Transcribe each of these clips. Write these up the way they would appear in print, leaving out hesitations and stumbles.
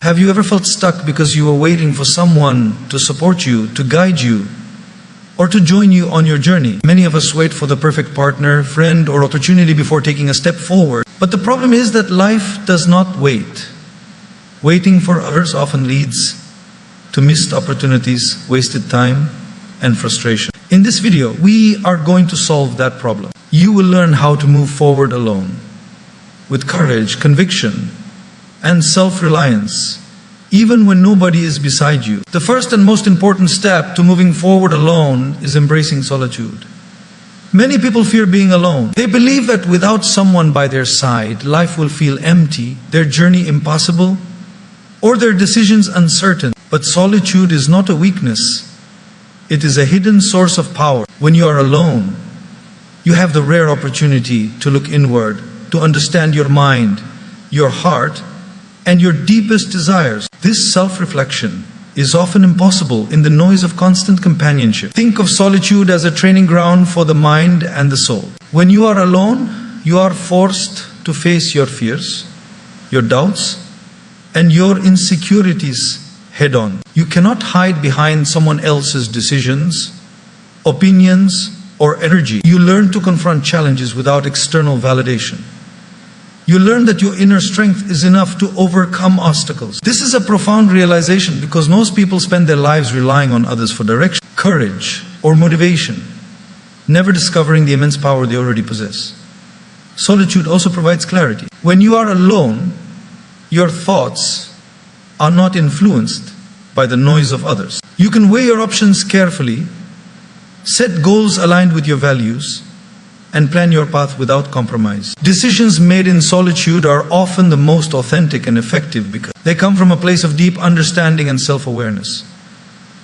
Have you ever felt stuck because you were waiting for someone to support you, to guide you, or to join you on your journey? Many of us wait for the perfect partner, friend, or opportunity before taking a step forward. But the problem is that life does not wait. Waiting for others often leads to missed opportunities, wasted time, and frustration. In this video, we are going to solve that problem. You will learn how to move forward alone, with courage, conviction, and self-reliance, even when nobody is beside you. The first and most important step to moving forward alone is embracing solitude. Many people fear being alone. They believe that without someone by their side, life will feel empty, their journey impossible, or their decisions uncertain. But solitude is not a weakness. It is a hidden source of power. When you are alone, you have the rare opportunity to look inward, to understand your mind, your heart, and your deepest desires. This self-reflection is often impossible in the noise of constant companionship. Think of solitude as a training ground for the mind and the soul. When you are alone, you are forced to face your fears, your doubts, and your insecurities head-on. You cannot hide behind someone else's decisions, opinions, or energy. You learn to confront challenges without external validation. You learn that your inner strength is enough to overcome obstacles. This is a profound realization because most people spend their lives relying on others for direction, courage, or motivation, never discovering the immense power they already possess. Solitude also provides clarity. When you are alone, your thoughts are not influenced by the noise of others. You can weigh your options carefully, set goals aligned with your values, and plan your path without compromise. Decisions made in solitude are often the most authentic and effective because they come from a place of deep understanding and self-awareness.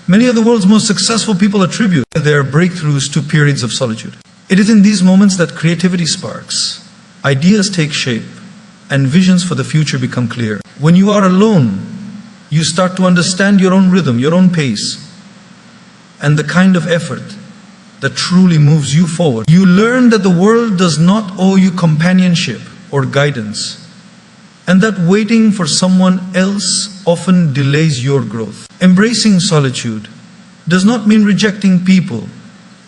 Many of the world's most successful people attribute their breakthroughs to periods of solitude. It is in these moments that creativity sparks, ideas take shape, and visions for the future become clear. When you are alone, you start to understand your own rhythm, your own pace, and the kind of effort that truly moves you forward. You learn that the world does not owe you companionship or guidance, and that waiting for someone else often delays your growth. Embracing solitude does not mean rejecting people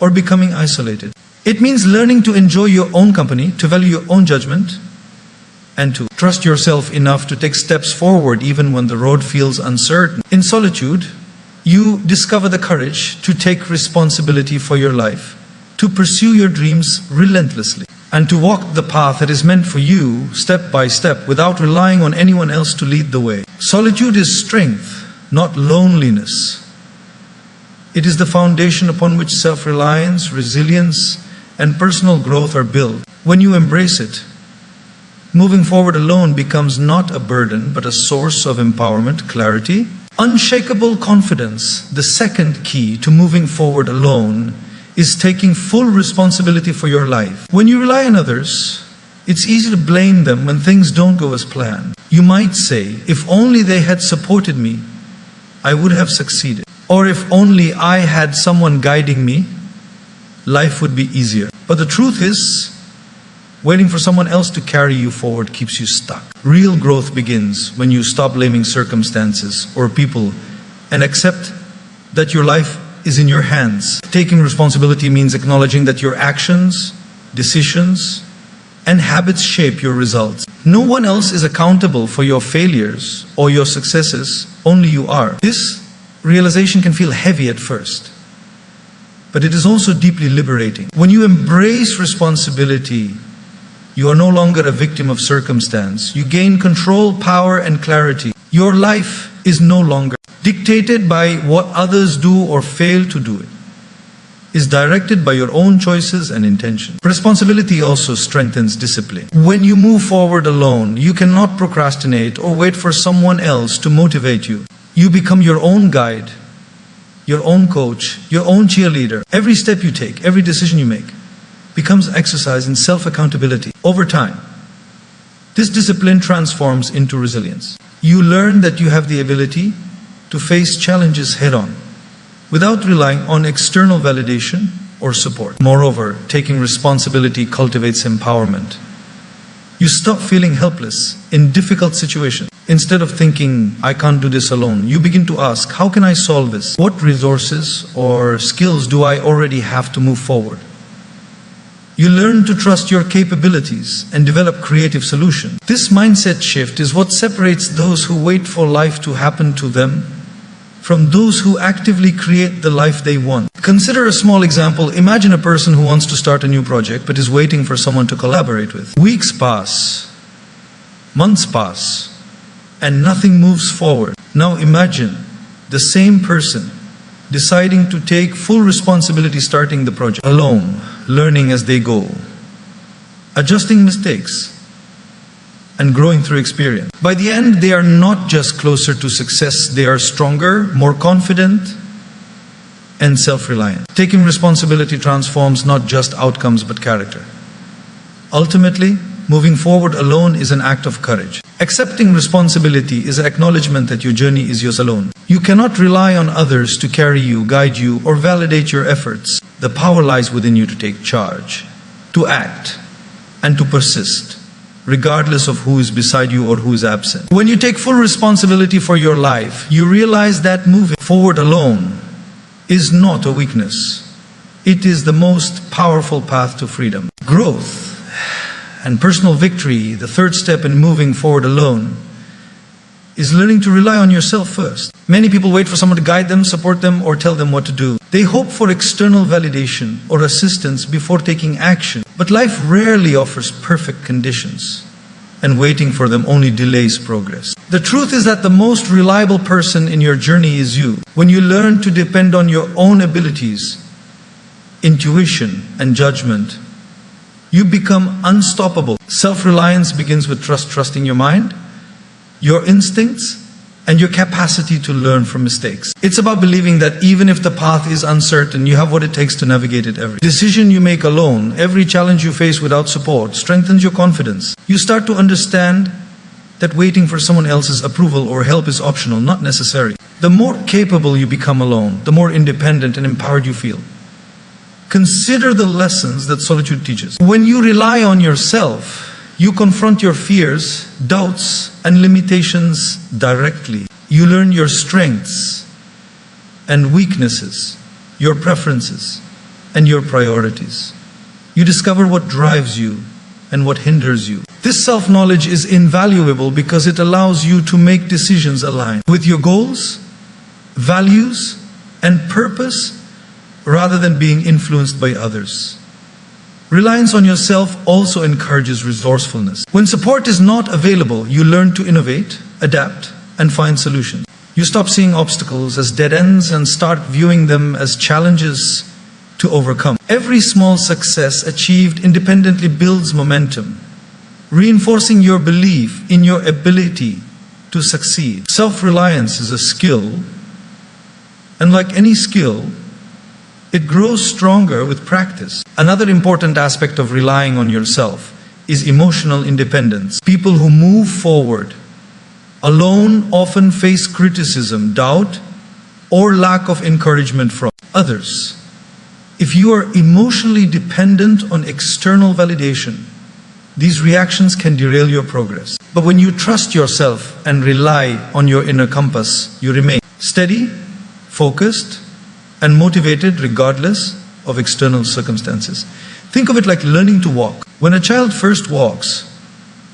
or becoming isolated. It means learning to enjoy your own company, to value your own judgment, and to trust yourself enough to take steps forward even when the road feels uncertain. In solitude, you discover the courage to take responsibility for your life, to pursue your dreams relentlessly, and to walk the path that is meant for you step by step without relying on anyone else to lead the way. Solitude is strength, not loneliness. It is the foundation upon which self-reliance, resilience, and personal growth are built. When you embrace it, moving forward alone becomes not a burden, but a source of empowerment, clarity, unshakable confidence. The second key to moving forward alone is taking full responsibility for your life. When you rely on others, it's easy to blame them when things don't go as planned. You might say, if only they had supported me, I would have succeeded. Or if only I had someone guiding me, life would be easier. But the truth is, waiting for someone else to carry you forward keeps you stuck. Real growth begins when you stop blaming circumstances or people and accept that your life is in your hands. Taking responsibility means acknowledging that your actions, decisions, and habits shape your results. No one else is accountable for your failures or your successes, only you are. This realization can feel heavy at first, but it is also deeply liberating. When you embrace responsibility, you are no longer a victim of circumstance. You gain control, power, and clarity. Your life is no longer dictated by what others do or fail to do. It is directed by your own choices and intention. Responsibility also strengthens discipline. When you move forward alone, you cannot procrastinate or wait for someone else to motivate you. You become your own guide, your own coach, your own cheerleader. Every step you take, every decision you make, becomes exercise in self-accountability. Over time, this discipline transforms into resilience. You learn that you have the ability to face challenges head-on, without relying on external validation or support. Moreover, taking responsibility cultivates empowerment. You stop feeling helpless in difficult situations. Instead of thinking, I can't do this alone, you begin to ask, how can I solve this? What resources or skills do I already have to move forward? You learn to trust your capabilities and develop creative solutions. This mindset shift is what separates those who wait for life to happen to them from those who actively create the life they want. Consider a small example. Imagine a person who wants to start a new project but is waiting for someone to collaborate with. Weeks pass, months pass, and nothing moves forward. Now imagine the same person deciding to take full responsibility starting the project alone, learning as they go, adjusting mistakes, and growing through experience. By the end, they are not just closer to success, they are stronger, more confident, and self-reliant. Taking responsibility transforms not just outcomes but character. Ultimately, moving forward alone is an act of courage. Accepting responsibility is an acknowledgement that your journey is yours alone. You cannot rely on others to carry you, guide you, or validate your efforts. The power lies within you to take charge, to act, and to persist, regardless of who is beside you or who is absent. When you take full responsibility for your life, you realize that moving forward alone is not a weakness. It is the most powerful path to freedom. Growth and personal victory, the third step in moving forward alone, is learning to rely on yourself first. Many people wait for someone to guide them, support them, or tell them what to do. They hope for external validation or assistance before taking action. But life rarely offers perfect conditions, and waiting for them only delays progress. The truth is that the most reliable person in your journey is you. When you learn to depend on your own abilities, intuition, and judgment, you become unstoppable. Self-reliance begins with trusting your mind, your instincts, and your capacity to learn from mistakes. It's about believing that even if the path is uncertain, you have what it takes to navigate it. Every decision you make alone, every challenge you face without support, strengthens your confidence. You start to understand that waiting for someone else's approval or help is optional, not necessary. The more capable you become alone, the more independent and empowered you feel. Consider the lessons that solitude teaches. When you rely on yourself, you confront your fears, doubts, and limitations directly. You learn your strengths and weaknesses, your preferences, and your priorities. You discover what drives you and what hinders you. This self-knowledge is invaluable because it allows you to make decisions aligned with your goals, values, and purpose, rather than being influenced by others. Reliance on yourself also encourages resourcefulness. When support is not available, you learn to innovate, adapt, and find solutions. You stop seeing obstacles as dead ends and start viewing them as challenges to overcome. Every small success achieved independently builds momentum, reinforcing your belief in your ability to succeed. Self-reliance is a skill, and like any skill, it grows stronger with practice. Another important aspect of relying on yourself is emotional independence. People who move forward alone often face criticism, doubt, or lack of encouragement from others. If you are emotionally dependent on external validation, these reactions can derail your progress. But when you trust yourself and rely on your inner compass, you remain steady, focused, and motivated regardless of external circumstances. Think of it like learning to walk. When a child first walks,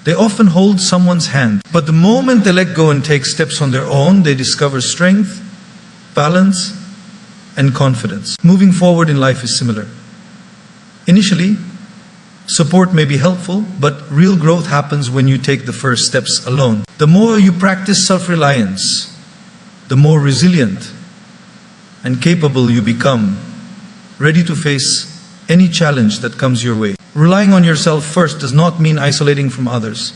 they often hold someone's hand. But the moment they let go and take steps on their own, they discover strength, balance, and confidence. Moving forward in life is similar. Initially, support may be helpful, but real growth happens when you take the first steps alone. The more you practice self-reliance, the more resilient and capable you become, ready to face any challenge that comes your way. Relying on yourself first does not mean isolating from others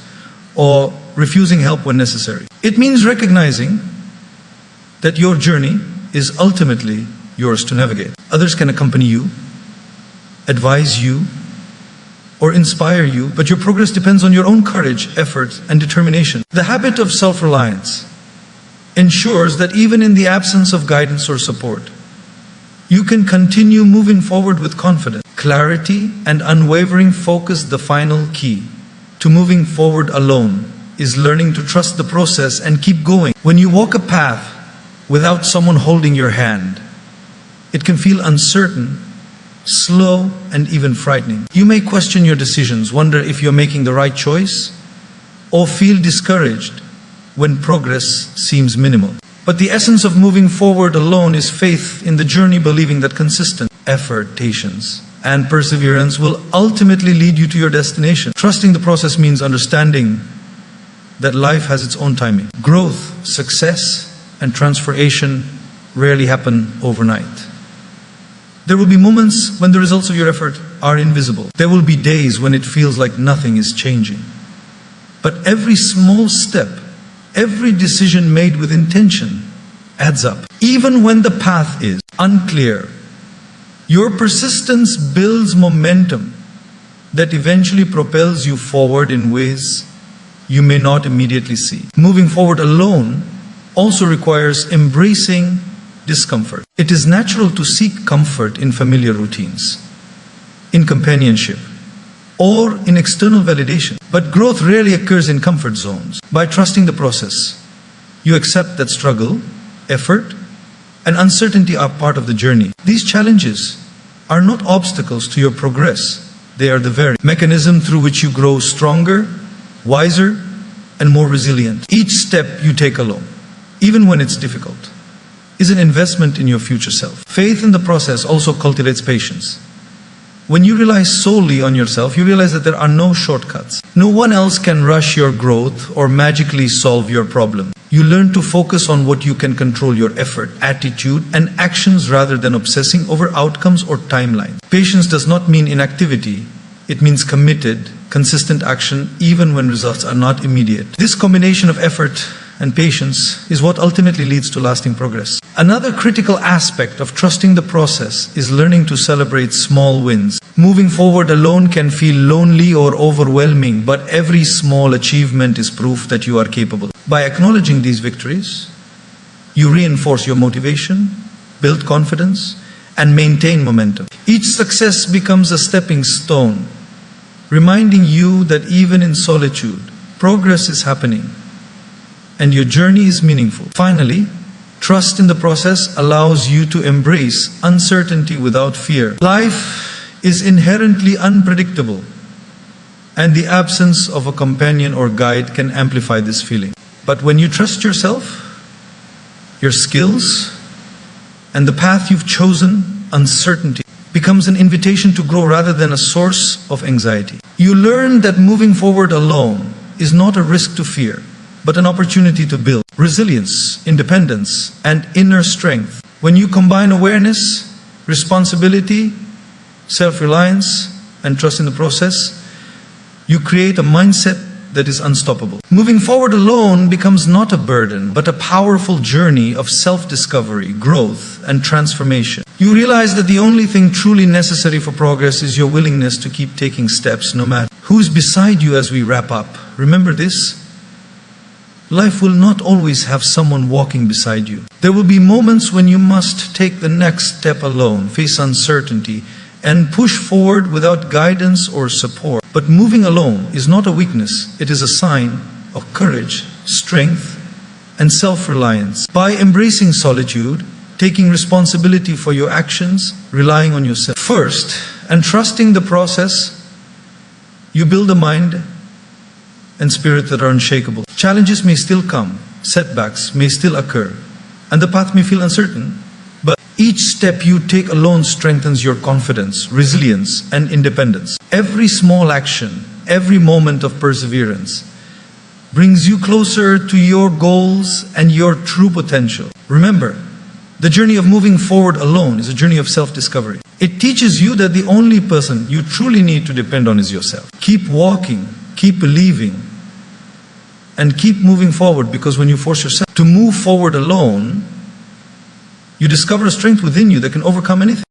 or refusing help when necessary. It means recognizing that your journey is ultimately yours to navigate. Others can accompany you, advise you, or inspire you, but your progress depends on your own courage, effort, and determination. The habit of self-reliance ensures that even in the absence of guidance or support, you can continue moving forward with confidence. Clarity and unwavering focus, the final key to to moving forward alone is learning to trust the process and keep going. When you walk a path without someone holding your hand, it can feel uncertain, slow, and even frightening. You may question your decisions, wonder if you're making the right choice, or feel discouraged when progress seems minimal. But the essence of moving forward alone is faith in the journey, believing that consistent effort, patience, and perseverance will ultimately lead you to your destination. Trusting the process means understanding that life has its own timing. Growth, success, and transformation rarely happen overnight. There will be moments when the results of your effort are invisible. There will be days when it feels like nothing is changing. But every small step, every decision made with intention adds up. Even when the path is unclear, your persistence builds momentum that eventually propels you forward in ways you may not immediately see. Moving forward alone also requires embracing discomfort. It is natural to seek comfort in familiar routines, in companionship, or in external validation. But growth rarely occurs in comfort zones. By trusting the process, you accept that struggle, effort, and uncertainty are part of the journey. These challenges are not obstacles to your progress. They are the very mechanism through which you grow stronger, wiser, and more resilient. Each step you take alone, even when it's difficult, is an investment in your future self. Faith in the process also cultivates patience. When you rely solely on yourself, you realize that there are no shortcuts. No one else can rush your growth or magically solve your problem. You learn to focus on what you can control: your effort, attitude, and actions, rather than obsessing over outcomes or timelines. Patience does not mean inactivity. It means committed, consistent action, even when results are not immediate. This combination of effort and patience is what ultimately leads to lasting progress. Another critical aspect of trusting the process is learning to celebrate small wins. Moving forward alone can feel lonely or overwhelming, but every small achievement is proof that you are capable. By acknowledging these victories, you reinforce your motivation, build confidence, and maintain momentum. Each success becomes a stepping stone, reminding you that even in solitude, progress is happening and your journey is meaningful. Finally, trust in the process allows you to embrace uncertainty without fear. Life is inherently unpredictable, and the absence of a companion or guide can amplify this feeling. But when you trust yourself, your skills, and the path you've chosen, uncertainty becomes an invitation to grow rather than a source of anxiety. You learn that moving forward alone is not a risk to fear, but an opportunity to build resilience, independence, and inner strength. When you combine awareness, responsibility, self-reliance, and trust in the process, you create a mindset that is unstoppable. Moving forward alone becomes not a burden, but a powerful journey of self-discovery, growth, and transformation. You realize that the only thing truly necessary for progress is your willingness to keep taking steps, no matter who's beside you. As we wrap up, remember this: life will not always have someone walking beside you. There will be moments when you must take the next step alone, face uncertainty, and push forward without guidance or support. But moving alone is not a weakness. It is a sign of courage, strength, and self-reliance. By embracing solitude, taking responsibility for your actions, relying on yourself first, and trusting the process, you build a mind and spirit that are unshakable. Challenges may still come, setbacks may still occur, and the path may feel uncertain, but each step you take alone strengthens your confidence, resilience, and independence. Every small action, every moment of perseverance brings you closer to your goals and your true potential. Remember, the journey of moving forward alone is a journey of self-discovery. It teaches you that the only person you truly need to depend on is yourself. Keep walking, keep believing, and keep moving forward, because when you force yourself to move forward alone, you discover a strength within you that can overcome anything.